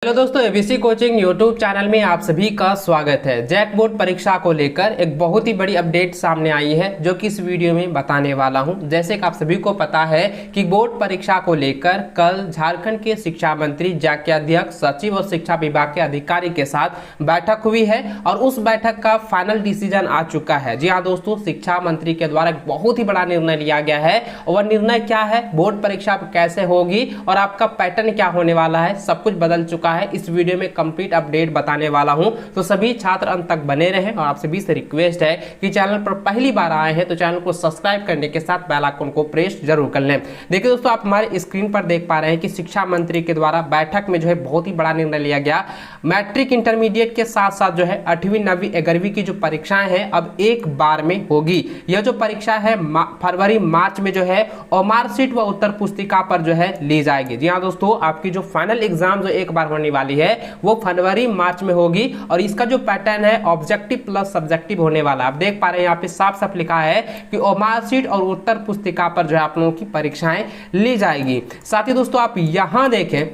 Hello दोस्तों, ABC coaching YouTube channel में आप सभी का स्वागत है। जैक बोर्ड परीक्षा को लेकर एक बहुत ही बड़ी अपडेट सामने आई है जो कि इस वीडियो में बताने वाला हूं। जैसे कि आप सभी को पता है कि बोर्ड परीक्षा को लेकर कल झारखंड के शिक्षा मंत्री, जैक के अध्यक्ष, सचिव और शिक्षा विभाग के अधिकारी के साथ बैठक हुई है और उस बैठक का फाइनल डिसीजन आ चुका है। जी हाँ दोस्तों, शिक्षा मंत्री के द्वारा एक बहुत ही बड़ा निर्णय लिया गया है। और वह निर्णय क्या है, बोर्ड परीक्षा कैसे होगी और आपका पैटर्न क्या होने वाला है, सब कुछ बदल चुका है। इस वीडियो में कंप्लीट अपडेट बताने वाला हूं, तो सभी छात्र अंत तक बने रहें। और आप सभी से रिक्वेस्ट है कि चैनल पर पहली बार आए हैं तो चैनल को सब्सक्राइब करने के साथ बेल आइकन को प्रेस जरूर कर लें। देखिए दोस्तों, आप हमारे स्क्रीन पर देख पा रहे हैं कि शिक्षा मंत्री के द्वारा बैठक में जो है बहुत ही बड़ा निर्णय लिया गया। मैट्रिक इंटरमीडिएट के साथ साथ जो है 8वीं 9वीं 11वीं की जो परीक्षाएं हैं अब एक बार में होगी। यह जो परीक्षा है फरवरी मार्च में जो है और मार्कशीट व उत्तर पुस्तिका पर जो है ली जाएगी। जी हाँ दोस्तों, आपकी जो फाइनल एग्जाम जो एक बार होने वाली है वो फरवरी मार्च में होगी और इसका जो पैटर्न है ऑब्जेक्टिव प्लस सब्जेक्टिव होने वाला। आप देख पा रहे हैं यहाँ पे साफ साफ लिखा है कि मार्कशीट और उत्तर पुस्तिका पर जो है आप लोगों की परीक्षाएं ली जाएगी। साथ ही दोस्तों आप यहां देखें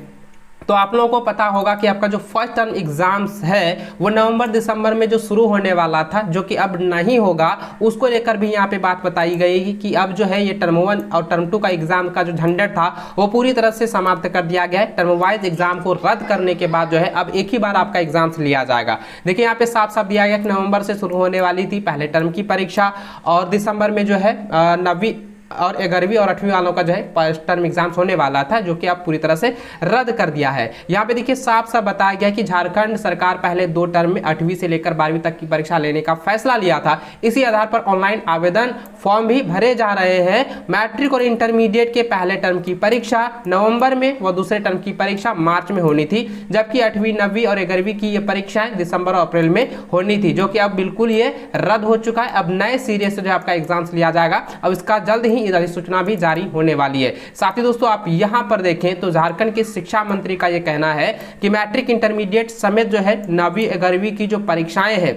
तो आप लोगों को पता होगा कि आपका जो फर्स्ट टर्म एग्जाम्स है वो नवंबर दिसंबर में जो शुरू होने वाला था, जो कि अब नहीं होगा, उसको लेकर भी यहाँ पे बात बताई गई कि अब जो है ये टर्म 1 और टर्म 2 का एग्जाम का जो झंझट था वो पूरी तरह से समाप्त कर दिया गया है। टर्म वाइज एग्जाम को रद्द करने के बाद जो है अब एक ही बार आपका एग्जाम्स लिया जाएगा। देखिए यहाँ पे साफ साफ दिया गया कि नवंबर से शुरू होने वाली थी पहले टर्म की परीक्षा और दिसंबर में जो है 9वीं और 11वीं और 8वीं वालों का जो है फर्स्ट टर्म एग्जाम्स होने वाला था, जो कि अब पूरी तरह से रद्द कर दिया है। यहाँ पे देखिए साफ साफ बताया गया कि झारखंड सरकार पहले 2 टर्म में 8वीं से लेकर 12वीं तक की परीक्षा लेने का फैसला लिया था। इसी आधार पर ऑनलाइन आवेदन फॉर्म भी भरे जा रहे हैं। मैट्रिक और इंटरमीडिएट के पहले टर्म की परीक्षा नवंबर में व दूसरे टर्म की परीक्षा मार्च में होनी थी, जबकि 8वीं 9वीं और 11वीं की ये परीक्षाएं दिसंबर और अप्रैल में होनी थी, जो कि अब बिल्कुल ये रद्द हो चुका है। अब नए सीरियल से जो आपका एग्जाम्स लिया जाएगा। अब इसका जल्द ही अधिसूचना भी जारी होने वाली है। साथ ही दोस्तों आप यहां पर देखें तो झारखंड के शिक्षा मंत्री का यह कहना है कि मैट्रिक इंटरमीडिएट समेत जो है 9वीं 11वीं की जो परीक्षाएं हैं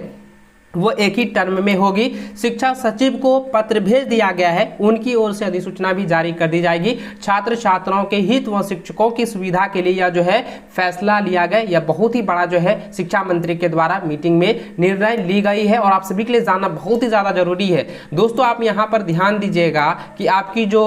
वो एक ही टर्म में होगी। शिक्षा सचिव को पत्र भेज दिया गया है, उनकी ओर से अधिसूचना भी जारी कर दी जाएगी। छात्र छात्राओं के हित व शिक्षकों की सुविधा के लिए यह जो है फैसला लिया गया। यह बहुत ही बड़ा जो है शिक्षा मंत्री के द्वारा मीटिंग में निर्णय ली गई है और आप सभी के लिए जानना बहुत ही ज्यादा जरूरी है। दोस्तों आप यहाँ पर ध्यान दीजिएगा कि आपकी जो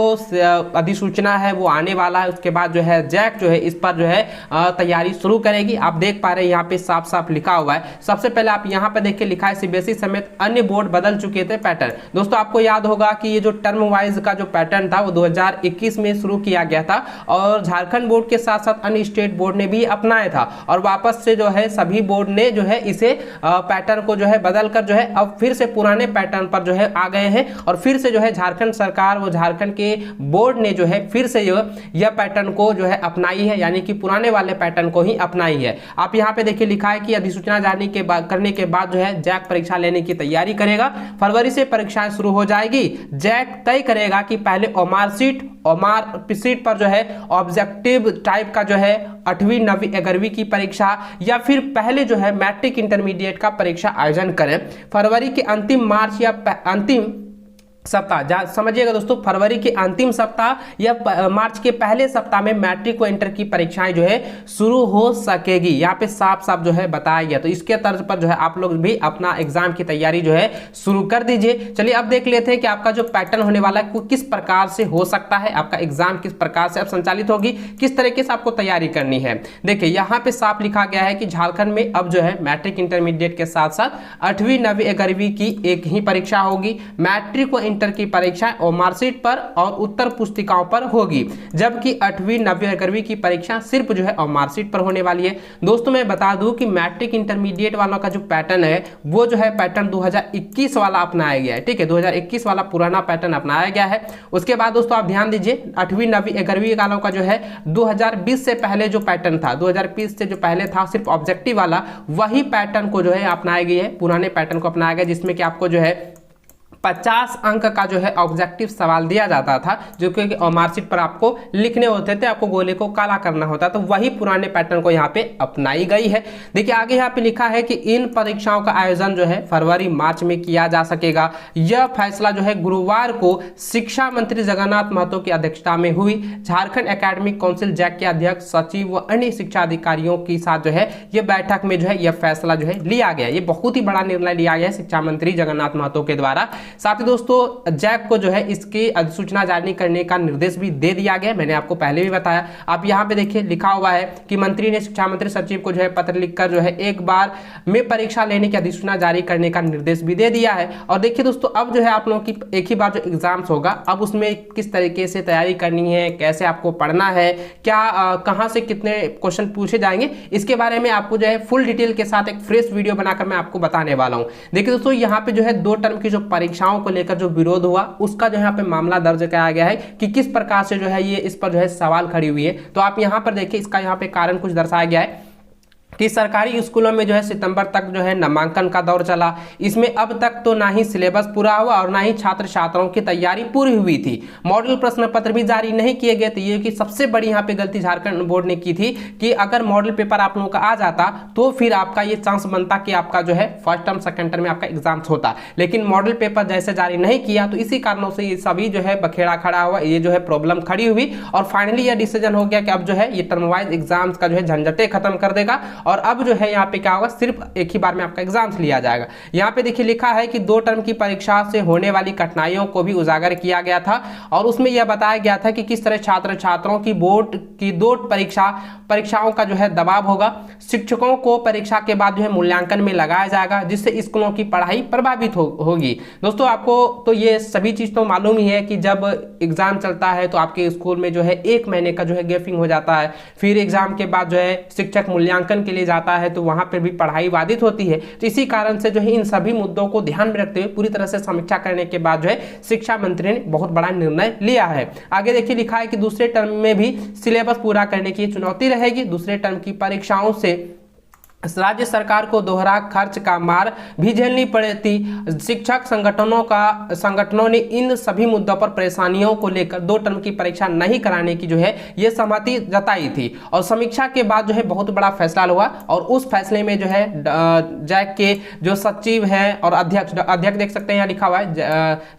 अधिसूचना है वो आने वाला है, उसके बाद जो है जैक जो है इस पर जो है तैयारी शुरू करेगी। आप देख पा रहे हैं यहाँ पे साफ साफ लिखा हुआ है। सबसे पहले आप यहाँ पे देखिए लिखा है सीबीएसई समेत अन्य बोर्ड बदल चुके थे पैटर्न। दोस्तों आपको याद होगा कि ये जो टर्म वाइज का जो पैटर्न था वो 2021 में शुरू किया गया था और झारखंड बोर्ड के साथ साथ अन्य स्टेट बोर्ड ने भी अपनाया था और वापस से जो है सभी बोर्ड ने जो है इसे पैटर्न को जो है बदलकर जो है अब फिर से पुराने पैटर्न पर जो है आ गए हैं और फिर से जो है झारखंड सरकार व झारखंड के बोर्ड ने जो है फिर से यह पैटर्न को जो है अपनाई है, यानी कि पुराने वाले पैटर्न को ही अपनाई है। आप यहाँ पे देखिए लिखा है कि अधिसूचना जारी करने के बाद जो है जैक परीक्षा लेने की तैयारी करेगा। फरवरी से परीक्षाएं शुरू हो जाएगी। जैक तय करेगा कि पहले मार्कशीट पर जो है ऑब्जेक्टिव टाइप का जो है 8वीं 9वीं 11वीं की परीक्षा या फिर पहले जो है मैट्रिक इंटरमीडिएट का परीक्षा आयोजन करें। फरवरी के अंतिम मार्च या अंतिम सप्ताह, समझिएगा दोस्तों, फरवरी के अंतिम सप्ताह या मार्च के पहले सप्ताह में मैट्रिक व इंटर की परीक्षाएं जो है शुरू हो सकेगी। यहाँ पे साफ साफ जो है बताया गया। तो इसके तर्ज पर जो है आप लोग भी अपना एग्जाम की तैयारी जो है शुरू कर दीजिए। चलिए अब देख लेते हैं कि आपका जो पैटर्न होने वाला है किस प्रकार से हो सकता है, आपका एग्जाम किस प्रकार से अब संचालित होगी, किस तरीके से आपको तैयारी करनी है। देखिए यहाँ पे साफ लिखा गया है कि झारखंड में अब जो है मैट्रिक इंटरमीडिएट के साथ साथ 8वीं 9वीं 11वीं की एक ही परीक्षा होगी। मैट्रिक व इंटर की परीक्षा और मार्कशीट पर और उत्तर पुस्तिकाओं पर होगी, जबकि 8वीं 9वीं 11वीं की परीक्षा सिर्फ जो है और मार्कशीट पर होने वाली है। दोस्तों मैं बता दूं कि मैट्रिक इंटरमीडिएट वालों का जो पैटर्न है वो जो है पैटर्न 2021 वाला अपनाया गया है। ठीक है, 2021 वाला पुराना पैटर्न अपनाया गया है। उसके बाद दोस्तों आप ध्यान दीजिए 8वीं 9वीं 11वीं वालों का जो है 2020 से पहले जो पैटर्न था, 2020 से जो पहले था सिर्फ ऑब्जेक्टिव वाला, वही पैटर्न को जो है अपनाया गया है, पुराने पैटर्न को अपनाया गया, जिसमें कि आपको जो है 50 अंक का जो है ऑब्जेक्टिव सवाल दिया जाता था, जो कि मार्कशीट पर आपको लिखने होते थे, आपको गोले को काला करना होता। तो वही पुराने पैटर्न को यहाँ पे अपनाई गई है। देखिए आगे यहाँ पे लिखा है कि इन परीक्षाओं का आयोजन जो है फरवरी मार्च में किया जा सकेगा। यह फैसला जो है गुरुवार को शिक्षा मंत्री जगन्नाथ महतो की अध्यक्षता में हुई झारखंड एकेडमिक काउंसिल जैक के अध्यक्ष, सचिव व अन्य शिक्षा अधिकारियों के साथ जो है यह बैठक में जो है यह फैसला जो है लिया गया। ये बहुत ही बड़ा निर्णय लिया गया शिक्षा मंत्री जगन्नाथ महतो के द्वारा। साथ ही दोस्तों जैक को जो है इसकी अधिसूचना जारी करने का निर्देश भी दे दिया गया, मैंने आपको पहले भी बताया। आप यहाँ पे देखिए लिखा हुआ है कि मंत्री ने शिक्षा मंत्री सचिव को जो है पत्र लिखकर जो है एक बार में परीक्षा लेने की अधिसूचना जारी करने का निर्देश भी दे दिया है। और देखिए दोस्तों अब जो है आप लोगों की एक ही बार जो एग्जाम्स होगा, अब उसमें किस तरीके से तैयारी करनी है, कैसे आपको पढ़ना है, क्या कहां से कितने क्वेश्चन पूछे जाएंगे, इसके बारे में आपको जो है फुल डिटेल के साथ एक फ्रेश वीडियो बनाकर मैं आपको बताने वाला हूं। देखिए दोस्तों यहाँ पे जो है 2 टर्म की जो परीक्षाओं को लेकर जो विरोध हुआ उसका जो यहाँ पे मामला दर्ज कराया गया है कि किस प्रकार से जो है ये इस पर जो है सवाल खड़ी हुई है। तो आप यहाँ पर देखिए इसका यहाँ पे कारण कुछ दर्शाया गया है कि सरकारी स्कूलों में जो है सितंबर तक जो है नामांकन का दौर चला। इसमें अब तक तो ना ही सिलेबस पूरा हुआ और ना ही छात्र छात्राओं की तैयारी पूरी हुई थी। मॉडल प्रश्न पत्र भी जारी नहीं किए गए थे। ये कि सबसे बड़ी यहाँ पे गलती झारखंड बोर्ड ने की थी कि अगर मॉडल पेपर आप लोगों का आ जाता तो फिर आपका ये चांस बनता कि आपका जो है फर्स्ट टर्म सेकेंड टर्म में आपका एग्जाम्स होता, लेकिन मॉडल पेपर जैसे जारी नहीं किया तो इसी कारणों से ये सभी जो है बखेड़ा खड़ा हुआ, ये जो है प्रॉब्लम खड़ी हुई और फाइनली यह डिसीजन हो गया कि अब जो है ये टर्म वाइज एग्जाम्स का जो है झंझटे खत्म कर देगा और अब जो है यहाँ पे क्या होगा, सिर्फ एक ही बार में आपका एग्जाम्स लिया जाएगा। यहाँ पे देखिए लिखा है कि 2 टर्म की परीक्षा से होने वाली कठिनाइयों को भी उजागर किया गया था और उसमें यह बताया गया था कि किस तरह छात्र छात्राओं की बोर्ड की 2 परीक्षाओं का जो है दबाव होगा। शिक्षकों को परीक्षा के बाद जो है मूल्यांकन में लगाया जाएगा जिससे स्कूलों की पढ़ाई प्रभावित होगी। दोस्तों आपको तो ये सभी चीज तो मालूम ही है कि जब एग्जाम चलता है तो आपके स्कूल में जो है 1 महीने का जो है गैपिंग हो जाता है, फिर एग्जाम के बाद जो है शिक्षक मूल्यांकन के लिए जाता है तो वहां पर भी पढ़ाई बाधित होती है। तो इसी कारण से जो है इन सभी मुद्दों को ध्यान में रखते हुए पूरी तरह से समीक्षा करने के बाद जो है शिक्षा मंत्री ने बहुत बड़ा निर्णय लिया है। आगे देखिए लिखा है कि दूसरे टर्म में भी सिलेबस पूरा करने की चुनौती रहेगी। दूसरे टर्म की परीक्षाओं से राज्य सरकार को दोहरा खर्च का मार भी झेलनी पड़ती। शिक्षक संगठनों ने इन सभी मुद्दों पर परेशानियों को लेकर 2 टर्म की परीक्षा नहीं कराने की जो है ये सहमति जताई थी और समीक्षा के बाद जो है बहुत बड़ा फैसला हुआ और उस फैसले में जो है जैक के जो सचिव हैं और अध्यक्ष देख सकते हैं यहाँ लिखा हुआ है,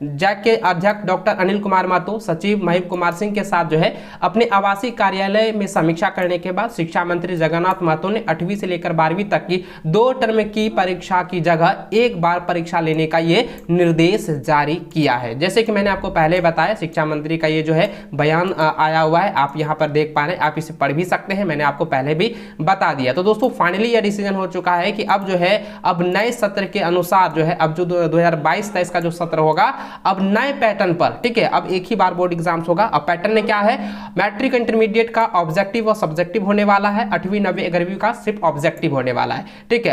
जैक के अध्यक्ष डॉक्टर अनिल कुमार महतो, सचिव महीप कुमार सिंह के साथ जो है अपने आवासीय कार्यालय में समीक्षा करने के बाद शिक्षा मंत्री जगन्नाथ महतो ने 8वीं से लेकर 12वीं तक की 2 टर्म की परीक्षा की जगह एक बार परीक्षा लेने का ये निर्देश जारी किया है। जैसे कि मैंने आपको पहले बताया शिक्षा मंत्री का ये जो है बयान आया हुआ है, आप यहां पर देख पा रहे हैं, आप इसे पढ़ भी सकते हैं, मैंने आपको पहले भी बता दिया। तो दोस्तों फाइनली यह डिसीजन हो चुका है कि अब जो है अब नए सत्र के अनुसार जो है अब जो 2022-23 का जो सत्र होगा अब नए पैटर्न पर, ठीक है, अब एक ही बार बोर्ड एग्जाम्स होगा। अब पैटर्न में क्या है, मैट्रिक इंटरमीडिएट का ऑब्जेक्टिव और सब्जेक्टिव होने वाला है, 8वीं 9वीं 11वीं का सिर्फ ऑब्जेक्टिव होने वाला है, ठीक है।